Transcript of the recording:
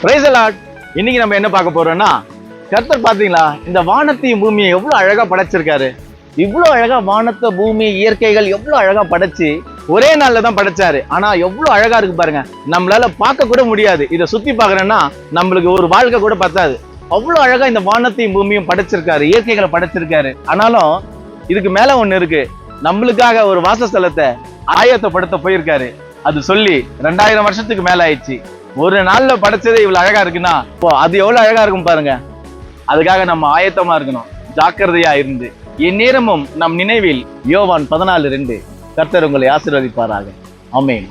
Praise the Lord. இன்னைக்கு நம்ம என்ன பார்க்க போறோம்னா, கர்த்தர் பாத்தீங்களா இந்த வானத்தையும் பூமியை எவ்வளவு அழகா படைச்சிருக்காரு. இவ்வளவு அழகா வானத்தை பூமி இயற்கைகள் எவ்வளவு அழகா படைச்சு ஒரே நாள்ல தான் படைச்சாரு. ஆனா எவ்வளவு அழகா இருக்கு பாருங்க. நம்மளால பார்க்க கூட முடியாது. இதை சுத்தி பாக்குறேன்னா நம்மளுக்கு ஒரு வாழ்க்கை கூட பத்தாது. அவ்வளவு அழகா இந்த வானத்தையும் பூமியும் படைச்சிருக்காரு, இயற்கைகளை படைச்சிருக்காரு. ஆனாலும் இதுக்கு மேல ஒண்ணு இருக்கு. நம்மளுக்காக ஒரு வாசஸ்தலத்தை ஆயத்தப்படுத்த போயிருக்காரு. அது சொல்லி 2000 வருஷத்துக்கு மேல ஆயிடுச்சு. ஒரு நாள்ல படைச்சதே இவ்வளவு அழகா இருக்குன்னா அது எவ்வளவு அழகா இருக்கும் பாருங்க. அதுக்காக நம்ம ஆயத்தமா இருக்கணும், ஜாக்கிரதையா இருந்து. எந்நேரமும் நம் நினைவில் யோவான் 14:2. கர்த்தர் உங்களை ஆசீர்வதிப்பாராக. ஆமென்.